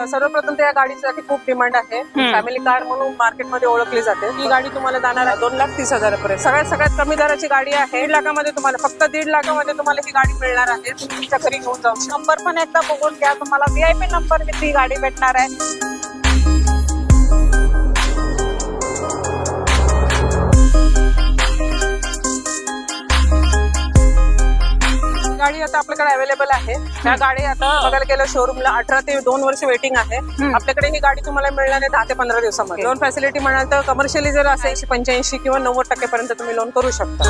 सर्वप्रथम त्या गाडीसाठी खूप डिमांड आहे. फॅमिली कार म्हणून मार्केटमध्ये ओळखली जाते. ही गाडी तुम्हाला जाणार आहे 2,30,000 पर्यंत. सगळ्यात कमी दराची गाडी आहे. 1.5 लाखामध्ये तुम्हाला, फक्त 1.5 लाखामध्ये तुम्हाला ही गाडी मिळणार आहे. तुम्ही तुमच्या घरी घेऊन जाऊ शकता. नंबर पण एकदा बघून घ्या, तुम्हाला VIP नंबर विथ ही गाडी भेटणार आहे. गाडी आता आपल्याकडे अवेलेबल आहे. ह्या गाडी आता बघायला गेलं शोरूमला 18 ते 2 वर्ष वेटिंग आहे. आपल्याकडे ही गाडी तुम्हाला मिळणार आहे 10 ते 15 दिवसामध्ये. लोन फॅसिलिटी म्हणाल तर कमर्शियली जर असेल 85 किंवा 90% पर्यंत तुम्ही लोन करू शकता.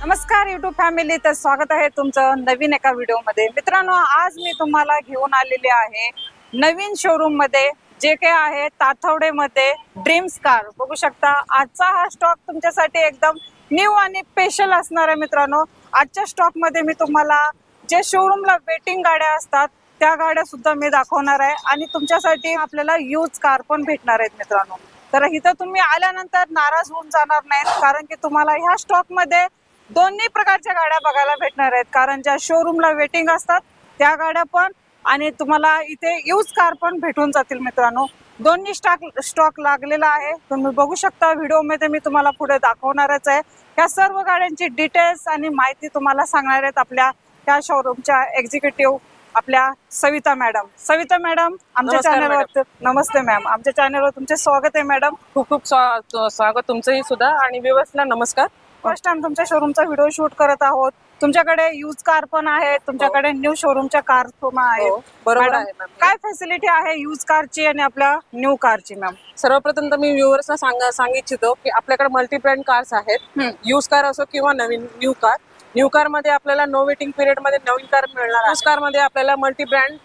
नमस्कार YouTube फॅमिली, तर स्वागत आहे तुमचं नवीन एका व्हिडिओमध्ये. मित्रांनो, आज मी तुम्हाला घेऊन आलेले आहे नवीन शोरूम मध्ये, जे काय आहे ताथवडेमध्ये ड्रीम्स कार. बघू शकता आजचा हा स्टॉक तुमच्यासाठी एकदम न्यू आणि स्पेशल असणार आहे. मित्रांनो, आजच्या स्टॉक मध्ये मी तुम्हाला जे शोरूमला वेटिंग गाड्या असतात त्या गाड्या सुद्धा मी दाखवणार आहे आणि तुमच्यासाठी आपल्याला यूज कार पण भेटणार आहेत. मित्रांनो, तर इथं तुम्ही आल्यानंतर नाराज होऊन जाणार नाहीत, कारण की तुम्हाला ह्या स्टॉक मध्ये दोन्ही प्रकारच्या गाड्या बघायला भेटणार आहेत. कारण ज्या शोरूमला वेटिंग असतात त्या गाड्या पण आणि तुम्हाला इथे यूज कार पण भेटून जातील. मित्रांनो, दोन्ही स्टॉक लागलेला आहे. तुम्ही बघू शकता व्हिडिओमध्ये मी तुम्हाला पुढे दाखवणारच आहे. या सर्व गाड्यांची डिटेल्स आणि माहिती तुम्हाला सांगणार आहेत आपल्या त्या शोरूमच्या एक्झिक्युटिव्ह आपल्या सविता मॅडम. सविता मॅडम, आमच्या चॅनलवर नमस्ते मॅम. आमच्या चॅनलवर तुमचे स्वागत आहे मॅडम. खूप खूप स्वागत तुमचंही सुद्धा. आणि व्ह्यूअर्सला नमस्कार. फर्स्ट टाइम तुमच्या शोरूमचा व्हिडिओ शूट करत आहोत. तुमच्याकडे यूज कार पण आहे, तुमच्याकडे न्यू शोरूमच्या कार पण आहेत. बरोबर आहे. काय फॅसिलिटी आहे यूज कारची आणि आपल्या न्यू कारची मॅम? सर्वप्रथम तर मी व्ह्यूअर्सला सांगू इच्छितो की आपल्याकडे मल्टी ब्रँड कार्स आहेत. यूज कार असो किंवा नवीन न्यू कार. न्यू कार मध्ये आपल्याला नो वेटिंग पिरियड मध्ये नवीन कार मिळणार. यूज कार मध्ये आपल्याला मल्टी ब्रँड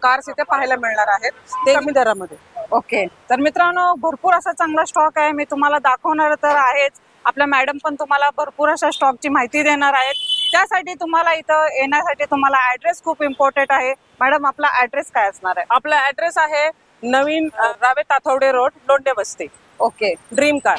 कार्स इथे पाहायला मिळणार आहेत, ते कमी दरामध्ये. ओके, तर मित्रांनो, भरपूर असा चांगला स्टॉक आहे. मी तुम्हाला दाखवणार तर आहेच. आपल्या मॅडम पण तुम्हाला भरपूर अशा स्टॉकची माहिती देणार आहेत. त्यासाठी तुम्हाला इथं येण्यासाठी तुम्हाला ऍड्रेस खूप इम्पॉर्टंट आहे. मॅडम, आपला ऍड्रेस काय असणार आहे? आपला ऍड्रेस आहे नवीन रावे ताथवडे रोड, लोंढे वस्ती. Okay, dream car.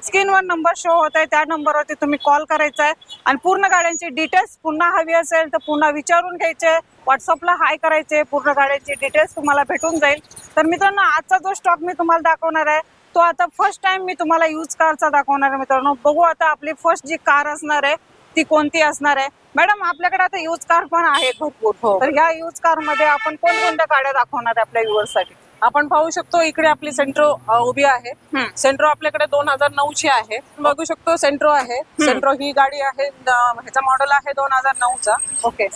स्क्रीनवर नंबर शो होत आहे, त्या नंबरवरती तुम्ही कॉल करायचा आहे आणि पूर्ण गाड्यांची डिटेल्स पुन्हा हवी असेल तर पुन्हा विचारून घ्यायचे. व्हॉट्सअपला हाय करायचे, पूर्ण गाड्यांची डिटेल्स तुम्हाला भेटून जाईल. तर मित्रांनो, आजचा जो स्टॉक मी तुम्हाला दाखवणार आहे तो आता फर्स्ट टाइम मी तुम्हाला यूज कारचा दाखवणार आहे. मित्रांनो, बघू आता आपली फर्स्ट जी कार असणार आहे ती कोणती असणार आहे. मॅडम, आपल्याकडे आता यूज कार पण आहेत भरपूर. तर ह्या यूज कार मध्ये आपण कोणकोणत्या गाड्या दाखवणार आहे आपल्या व्ह्यूअर्स साठी? आपण पाहू शकतो इकडे आपली सेंट्रो उभी आहे. सेंट्रो आपल्याकडे 2009 ची आहे. बघू शकतो सेंट्रो आहे. सेंट्रो ही गाडी आहे, ह्याचा मॉडेल आहे 2009 चा. ओके,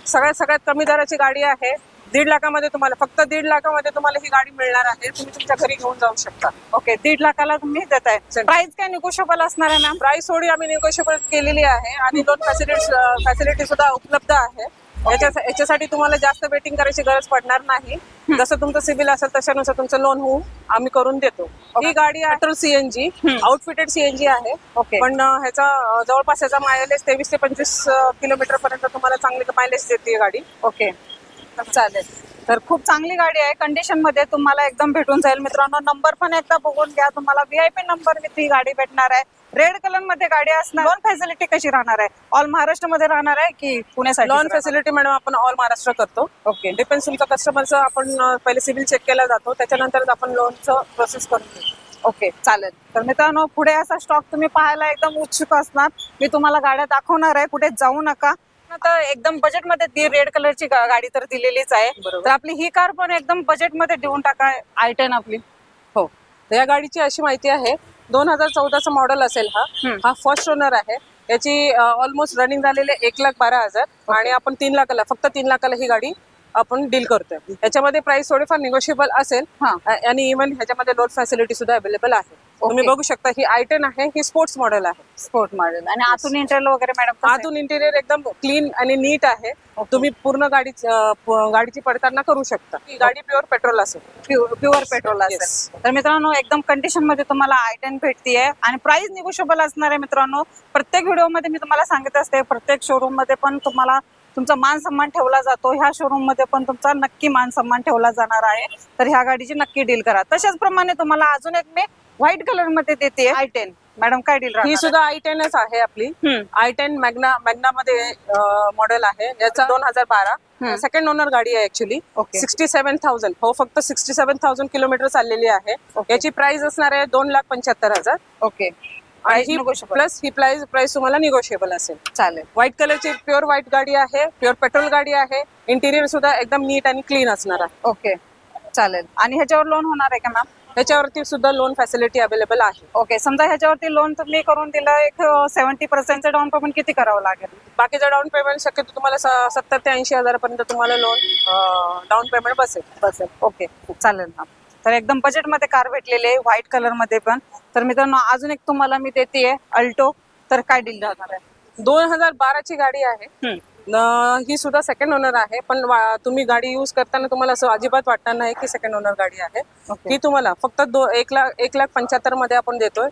सगळ्यात कमी दराची गाडी आहे. 1.5 लाखामध्ये तुम्हाला, फक्त 1.5 लाखामध्ये तुम्हाला ही गाडी मिळणार आहे. तुम्ही तुमच्या घरी घेऊन जाऊ शकता. ओके, 1.5 लाखाला तुम्ही देताय. प्राइस काय निगोशिएबल असणार आहे मॅम? प्राइस थोडी आम्ही निगोशिएबल केलेली आहे आणि लोन फॅसिलिटी सुद्धा उपलब्ध आहे. याच्यासाठी तुम्हाला जास्त वेटिंग करायची गरज पडणार नाही. जसं तुमचं सिबिल असेल तशानुसार तुमचं लोन आम्ही करून देतो. ही गाडी पेट्रोल CNG आउटफिटेड CNG आहे. पण ह्याचा जवळपास ह्याचा मायलेज 23 ते 25 किलोमीटर पर्यंत तुम्हाला चांगली मायलेज देते गाडी. ओके, चालेल. तर खूप चांगली गाडी आहे, कंडिशन मध्ये तुम्हाला एकदम भेटून जाईल. मित्रांनो, नंबर पण एकदा बघून घ्या. तुम्हाला VIP नंबर विथ ही गाडी भेटणार आहे. रेड कलर मध्ये गाडी असणार. लोन फॅसिलिटी कशी राहणार आहे? ऑल महाराष्ट्र मध्ये राहणार आहे की पुण्यासाठी? लोन फॅसिलिटी मॅडम आपण ऑल महाराष्ट्र करतो. ओके, डिपेंड्स तुमच्या कस्टमरचं. आपण पहिले सिबिल चेक केला जातो, त्याच्यानंतर आपण लोनचं प्रोसेस करतो. ओके, चालेल. तर मित्रांनो, पुढे असा स्टॉक तुम्ही पाहायला एकदम उत्सुक असणार. मी तुम्हाला गाड्या दाखवणार आहे, कुठे जाऊ नका. आता एकदम बजेट मध्ये रेड कलरची गाडी तर दिलेलीच आहे. तर आपली ही कार पण एकदम बजेट मध्ये देऊन टाका. I10 आपली. हो, या गाडीची अशी माहिती आहे, 2014चा मॉडेल असेल. हा फर्स्ट ओनर आहे. याची ऑलमोस्ट रनिंग झालेले 1,12,000 आणि आपण 3 लाखाला, फक्त 3 लाखाला ही गाडी आपण डील करतोय. याच्यामध्ये प्राइस थोडीफार निगोशिएबल असेल आणि इव्हन ह्याच्यामध्ये लोन फॅसिलिटी सुद्धा अवेलेबल आहे. तुम्ही बघू शकता ही I10 आहे. ही स्पोर्ट्स मॉडेल आहे. Sport model. आणि आतून इंटेरियर वगैरे मॅडम? आतून इंटेरियर एकदम क्लीन आणि नीट आहे. तुम्ही पूर्ण गाडीची पडताळणी करू शकता. ही गाडी प्युअर पेट्रोल असेल. प्युअर पेट्रोल असेल. तर मित्रांनो, एकदम कंडिशन मध्ये तुम्हाला I10 भेटतीये आणि प्राइस निगोशिएबल असणार आहे. मित्रांनो, प्रत्येक व्हिडिओ मध्ये मी तुम्हाला सांगत असते, प्रत्येक शोरूम मध्ये पण तुम्हाला तुमचा मान सन्मान ठेवला जातो, ह्या शोरूम मध्ये पण तुमचा नक्की मान सन्मान ठेवला जाणार आहे. तर ह्या गाडीची नक्की डील करा. तशाच प्रमाणे तुम्हाला अजून एक मी व्हाईट कलर मध्ये देते i10. मॅडम काय डील ही सुद्धा i10च आहे आपली. i10 मॅग्ना मध्ये मॉडेल आहे. याचा 2012 सेकंड ओनर गाडी आहे ऍक्च्युली. 67,000 हो, फक्त 67,000 किलोमीटर चाललेली आहे. याची प्राइस असणार आहे 2,75,000. ओके. प्लस ही प्राइस तुम्हाला निगोशिएबल असेल. चालेल. व्हाईट कलरची प्युअर व्हाईट गाडी आहे, प्युअर पेट्रोल गाडी आहे. इंटिरियर सुद्धा एकदम नीट आणि क्लीन असणार आहे. ओके चालेल. आणि ह्याच्यावर लोन होणार आहे का मॅम? ह्याच्यावरती सुद्धा लोन फॅसिलिटी अवेलेबल आहे. ओके. समजा ह्याच्यावरती लोन तुम्ही करून दिलं, एक 70% डाऊन पेमेंट किती करावं लागेल? बाकीचं डाऊन पेमेंट शक्यतो तुम्हाला 70 ते 80,000 पर्यंत तुम्हाला लोन डाऊन पेमेंट बसेल. ओके चालेल मॅम. तर एकदम बजेटमध्ये कार भेटलेली आहे व्हाईट कलर मध्ये पण. तर मित्रांनो अजून एक तुम्हाला मी देते अल्टो. तर काय डील राहणार आहे? 2012 ची गाडी आहे. ही सुद्धा सेकंड ओनर आहे, पण तुम्ही गाडी युज करताना तुम्हाला असं अजिबात वाटणार नाही की सेकंड ओनर गाडी आहे. ही तुम्हाला फक्त 1,75,000 मध्ये आपण देतोय.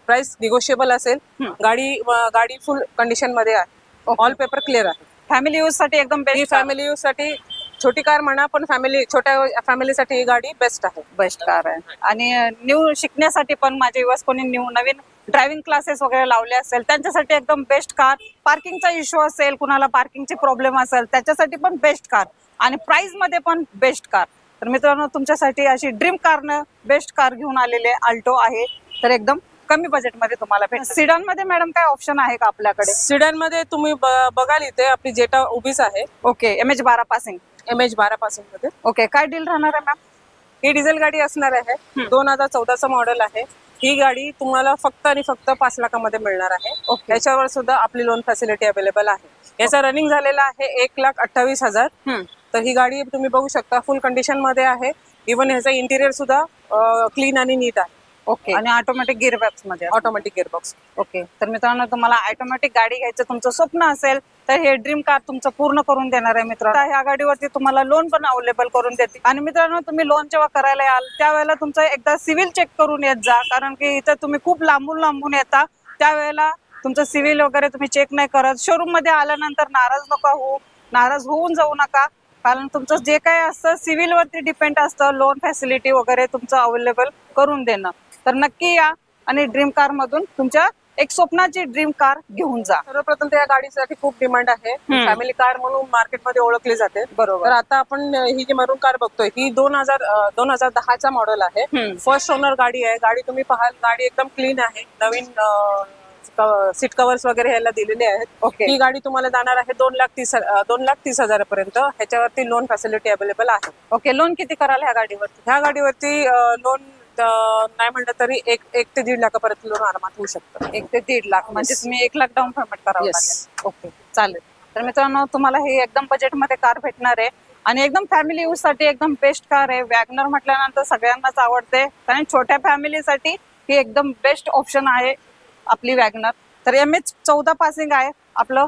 प्राइस निगोशिएबल असेल. गाडी फुल कंडिशन मध्ये आहे. ऑल पेपर क्लिअर आहे. फॅमिली यूज साठी एकदम बेस्ट. फॅमिली यूज साठी छोटी कार म्हणा, पण छोट्या फॅमिलीसाठी ही गाडी बेस्ट आहे. बेस्ट कार आहे. आणि न्यू शिकण्यासाठी पण माझे युवक कोणी नवीन ड्रायव्हिंग क्लासेस वगैरे लावले असेल त्यांच्यासाठी एकदम बेस्ट कार. पार्किंगचा इश्यू असेल, कुणाला पार्किंगची प्रॉब्लेम असेल त्याच्यासाठी पण बेस्ट कार. आणि प्राइस मध्ये पण बेस्ट कार. तर मित्रांनो तुमच्यासाठी अशी ड्रीम कारनं बेस्ट कार घेऊन आलेले अल्टो आहे. तर एकदम कमी बजेट मध्ये तुम्हाला भेटेल. सिडान मध्ये मॅडम काय ऑप्शन आहे का आपल्याकडे? सिडान मध्ये तुम्ही बघाल इथे आपली जेटा उभीच आहे. Okay. MH12 passing. MH12 passing मध्ये. ओके. काय डील राहणार आहे मॅम? ही डिझेल गाडी असणार आहे. 2014चं मॉडेल आहे. ही गाडी तुम्हाला फक्त आणि फक्त 5 लाखामध्ये मिळणार आहे. याच्यावर सुद्धा आपली लोन फॅसिलिटी अवेलेबल आहे. याचा रनिंग झालेला आहे 1,28,000. तर ही गाडी तुम्ही बघू शकता फुल कंडिशन मध्ये आहे. इव्हन ह्याचा इंटिरियर सुद्धा क्लीन आणि नीट आहे. ओके. आणि ऑटोमॅटिक गिअरबॉक्स मध्ये. Automatic gearbox. ओके. तर मित्रांनो तुम्हाला ऑटोमॅटिक गाडी घ्यायचं तुमचं स्वप्न असेल तर हे ड्रीम कार तुमचं पूर्ण करून देणार आहे मित्रांनो. ह्या गाडीवरती तुम्हाला लोन पण अवेलेबल करून देते. आणि मित्रांनो तुम्ही लोन जेव्हा करायला याल त्यावेळेला तुमचं एकदा सिव्हिल चेक करून येत जा, कारण की इथं तुम्ही खूप लांबून येता. त्यावेळेला तुमचं सिव्हिल वगैरे तुम्ही चेक नाही करत. शोरूम मध्ये आल्यानंतर नाराज होऊन जाऊ नका, कारण तुमचं जे काय असतं सिव्हिल वरती डिपेंड असतं लोन फॅसिलिटी वगैरे तुमचं अवेलेबल करून देणं. तर नक्की या आणि ड्रीम कार मधून तुमच्या एक स्वप्नाची ड्रीम कार घेऊन जा. सर्वप्रथम त्या गाडीसाठी खूप डिमांड आहे. फॅमिली कार म्हणून मार्केटमध्ये ओळखली जाते. बरोबर. तर आता आपण ही जी मरून कार बघतोय ही 2010चा मॉडेल आहे. फर्स्ट ओनर गाडी आहे. गाडी तुम्ही पाहाल गाडी एकदम क्लीन आहे. नवीन सीट कव्हर्स वगैरे ह्याला दिलेले आहेत. ही गाडी तुम्हाला जाणार आहे 2,30,000 पर्यंत. ह्याच्यावरती लोन फॅसिलिटी अवेलेबल आहे. ओके. लोन किती कराल ह्या गाडीवरती? ह्या गाडीवरती लोन नाही म्हणलं तरी 1 ते 1.5 लाखापर्यंत लोन आरामात होऊ शकतं. 1 ते 1.5 लाख म्हणजे तुम्ही 1 लाख डाऊन पेमेंट करावं लागेल. ओके चालेल. तर मित्रांनो तुम्हाला हे एकदम बजेटमध्ये कार भेटणार आहे आणि एकदम फॅमिली यूज साठी एकदम बेस्ट कार आहे. वॅगनर म्हटल्यानंतर सगळ्यांनाच आवडते, कारण छोट्या फॅमिलीसाठी ही एकदम बेस्ट ऑप्शन आहे आपली वॅगनर. तर MH14 पासिंग आहे आपलं.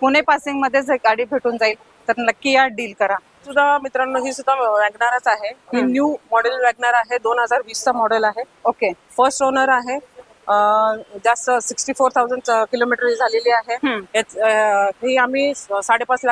पुणे पासिंग मध्येच गाडी भेटून जाईल. तर नक्की या डील करा. सुद्धा मित्रांनो ही सुद्धा वॅगनारच आहे. ही न्यू मॉडेल वॅगनार आहे. 2020चा मॉडेल आहे. ओके. फर्स्ट ओनर आहे. जास्त 64,000 किलोमीटर झालेली आहे. ही आम्ही 5.5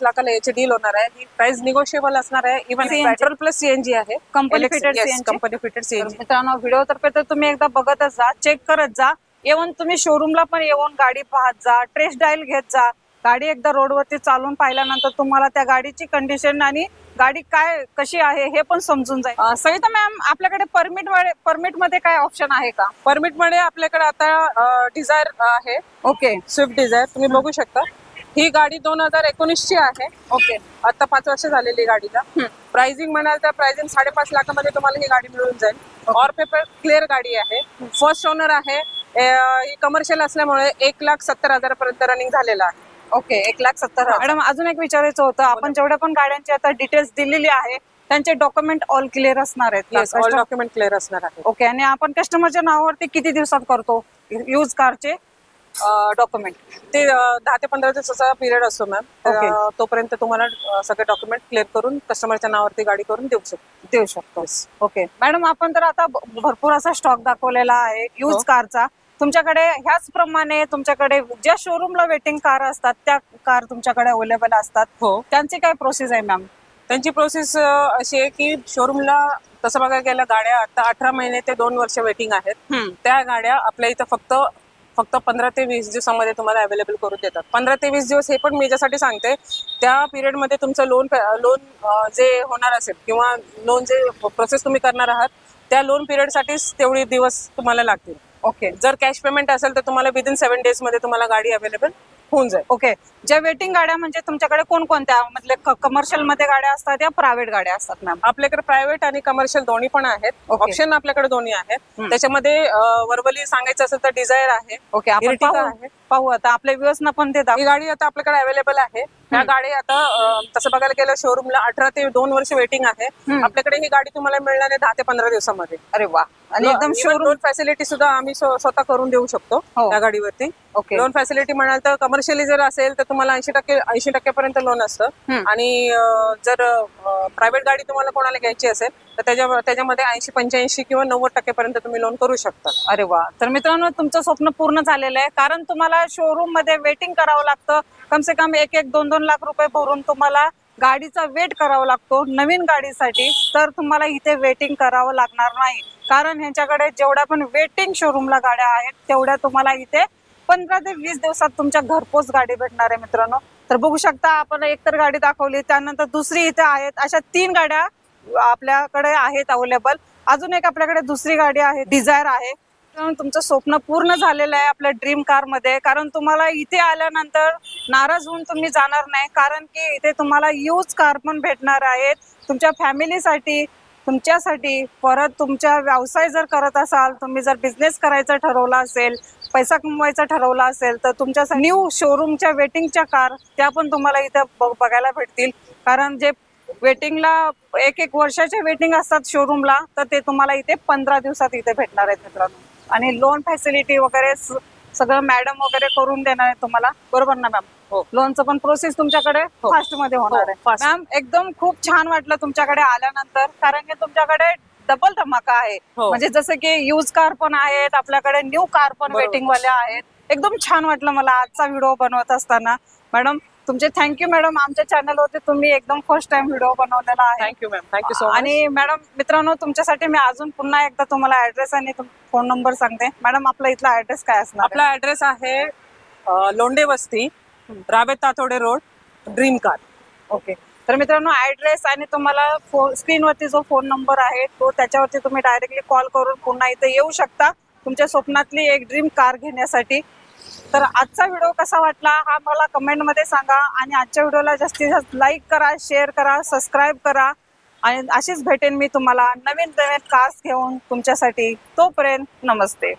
लाखाला याची डील होणार आहे. ही प्राइस निगोशिएबल असणार आहे. इव्हन पेट्रोल प्लस CNG आहे. Company fitted CNG. मित्रांनो व्हिडिओ तर्फे तर तुम्ही एकदा बघतच जा, चेक करत जा. येऊन तुम्ही शोरूमला पण येऊन गाडी पाहत जा, टेस्ट ड्राईव्ह घेत जा. गाडी एकदा रोडवरती चालून पाहिल्यानंतर तुम्हाला त्या गाडीची कंडिशन आणि गाडी काय कशी आहे हे पण समजून जाईल. सविता मॅम आपल्याकडे परमिट मध्ये काय ऑप्शन आहे का? परमिट मध्ये आपल्याकडे आता डिझायर आहे. ओके. स्विफ्ट डिझायर तुम्ही बघू शकता. ही गाडी 2019 ची आहे. ओके. आता 5 वर्ष झालेली गाडीला. प्राइसिंग म्हणाल तर प्राइसिंग 5.5 लाखामध्ये तुम्हाला ही गाडी मिळून जाईल. ऑर पेपर क्लिअर गाडी आहे. फर्स्ट ओनर आहे. ही कमर्शियल असल्यामुळे 1,70,000 पर्यंत रनिंग झालेला आहे. ओके. 1,70,000. मॅडम अजून एक विचारायचं होतं, आपण जेवढ्या पण गाड्यांची आता डिटेल्स दिलेली आहे त्यांचे डॉक्युमेंट ऑल क्लिअर असणार आहेत? येस, ऑल डॉक्युमेंट क्लिअर असणार आहे. ओके. आणि आपण कस्टमरच्या नावावरती किती दिवसात करतो यूज कारचे डॉक्युमेंट? ते 10 ते 15 दिवसाचा पिरियड असतो मॅम. तोपर्यंत तुम्हाला सगळे डॉक्युमेंट क्लिअर करून कस्टमरच्या नावावरती गाडी करून देऊ शकतो. ओके. मॅडम आपण तर आता भरपूर असा स्टॉक दाखवलेला आहे यूज कारचा. तुमच्याकडे ह्याच प्रमाणे तुमच्याकडे ज्या शोरूमला वेटिंग कार असतात त्या कार तुमच्याकडे अवेलेबल असतात. हो, त्यांची काय प्रोसेस आहे मॅम? त्यांची प्रोसेस अशी आहे की शोरूमला तसं बघायला गेलं गाड्या आता 18 महिने ते 2 वर्ष वेटिंग आहेत. त्या गाड्या आपल्या इथं फक्त 15 ते 20 दिवसामध्ये तुम्हाला अवेलेबल करून देतात. 15 ते 20 दिवस हे पण मी याच्यासाठी सांगते, त्या पिरियडमध्ये तुमचं लोन जे होणार असेल किंवा लोन जे प्रोसेस तुम्ही करणार आहात त्या लोन पिरियडसाठीच तेवढे दिवस तुम्हाला लागतील. ओके जर कॅश पेमेंट असेल तर तुम्हाला विदिन 7 डेज मध्ये तुम्हाला गाडी अवेलेबल होऊन जाईल. ओके. ज्या वेटिंग गाड्या म्हणजे तुमच्याकडे कोणकोणत्या म्हणजे कमर्शियल मध्ये गाड्या असतात या प्रायव्हेट गाड्या असतात मॅम? आपल्याकडे प्रायव्हेट आणि कमर्शियल दोन्ही पण आहेत. Okay. ऑप्शन आपल्याकडे दोन्ही आहेत. त्याच्यामध्ये वर्बली सांगायचं असेल तर डिझायर आहे, ओके. आपण Ertiga पाहू आहे. पाहू आता आपल्या व्ह्युअर्सना पण ते दाखवू. ही गाडी आता आपल्याकडे अवेलेबल आहे. ह्या गाडी आता तसं बघायला गेलं शोरूमला 18 ते 2 वर्ष वेटिंग आहे. आपल्याकडे ही गाडी तुम्हाला मिळणार आहे 10 ते 15 दिवसामध्ये. अरे वा. आणि एकदम शोरूम लोन फॅसिलिटी सुद्धा आम्ही स्वतः करून देऊ शकतो हो. त्या गाडीवरती. ओके. लोन फॅसिलिटी म्हणाल तर कमर्शियली जर असेल तर तुम्हाला 80% पर्यंत लोन असतं. आणि जर प्रायव्हेट गाडी तुम्हाला कोणाला घ्यायची असेल तर त्याच्यामध्ये 80-85 किंवा 90% पर्यंत तुम्ही लोन करू शकता. अरे वा. तर मित्रांनो तुमचं स्वप्न पूर्ण झालेलं आहे, कारण तुम्हाला शोरूम मध्ये वेटिंग करावं लागतं. कमसे कम 1-2 लाख रुपये भरून तुम्हाला गाडीचा वेट करावा लागतो नवीन गाडीसाठी. तर तुम्हाला इथे वेटिंग करावं लागणार नाही, कारण ह्यांच्याकडे जेवढ्या पण वेटिंग शोरूमला गाड्या आहेत तेवढ्या तुम्हाला इथे 15 ते 20 दिवसात तुमच्या घरपोच गाडी भेटणार आहे मित्रांनो. तर बघू शकता आपण एक तर गाडी दाखवली, त्यानंतर दुसरी इथे आहेत, अशा 3 गाड्या आपल्याकडे आहेत अवेलेबल. अजून एक आपल्याकडे दुसरी गाडी आहे, डिझायर आहे. तुमचं स्वप्न पूर्ण झालेलं आहे आपल्या ड्रीम कार मध्ये, कारण तुम्हाला इथे आल्यानंतर नाराज होऊन तुम्ही जाणार नाही, कारण की इथे तुम्हाला यूज कार पण भेटणार आहेत तुमच्या फॅमिलीसाठी, तुमच्यासाठी. परत तुमचा व्यवसाय जर करत असाल, तुम्ही जर बिझनेस करायचा ठरवला असेल, पैसा कमवायचा ठरवला असेल, तर तुमच्या न्यू शोरूमच्या वेटिंगच्या कार त्या पण तुम्हाला इथं बघायला भेटतील. कारण जे वेटिंगला 1-1 वर्षाचे वेटिंग असतात शोरूमला, तर ते तुम्हाला इथे 15 दिवसात इथे भेटणार आहेत मित्रांनो. आणि लोन फॅसिलिटी वगैरे सगळं मॅडम वगैरे करून देणार आहे तुम्हाला, बरोबर ना मॅम? हो. लोनचं पण प्रोसेस तुमच्याकडे फास्ट मध्ये होणार आहे. fast. मॅम एकदम खूप छान वाटलं तुमच्याकडे आल्यानंतर, कारण की तुमच्याकडे डबल धमाका आहे. हो. म्हणजे जसं की यूज कार पण आहेत आपल्याकडे, न्यू कार पण बरोबर. वेटिंग वाल्या आहेत. एकदम छान वाटलं मला आजचा व्हिडिओ बनवत असताना. मॅडम तुमचे थँक्यू मॅडम, आमच्या चॅनलवरती तुम्ही एकदम फर्स्ट टाइम व्हिडिओ बनवलेला आहे. Thank you ma'am, thank you so much. आणि मॅडम मित्रांनो तुमच्यासाठी मी अजून पुन्हा एकदा तुम्हाला ऍड्रेस आणि फोन नंबर सांगते. मॅडम आपला इथला ऍड्रेस काय असणार? आपला ऍड्रेस आहे Londhe Vasti, Ravet Tatode road, dream car. Okay. तर मित्रांनो ऍड्रेस आणि तुम्हाला स्क्रीनवरती जो फोन नंबर आहे तो त्याच्यावरती तुम्ही डायरेक्टली कॉल करून पुन्हा इथे येऊ शकता तुमच्या स्वप्नातली एक ड्रीम कार घेण्यासाठी. तर आजचा व्हिडिओ कसा वाटला हा मला कमेंटमध्ये सांगा, आणि आजच्या व्हिडिओला जास्तीत जास्त लाईक करा, शेअर करा, सबस्क्राईब करा. आणि अशीच भेटेन मी तुम्हाला नवीन कार्स घेऊन तुमच्यासाठी. तोपर्यंत नमस्ते.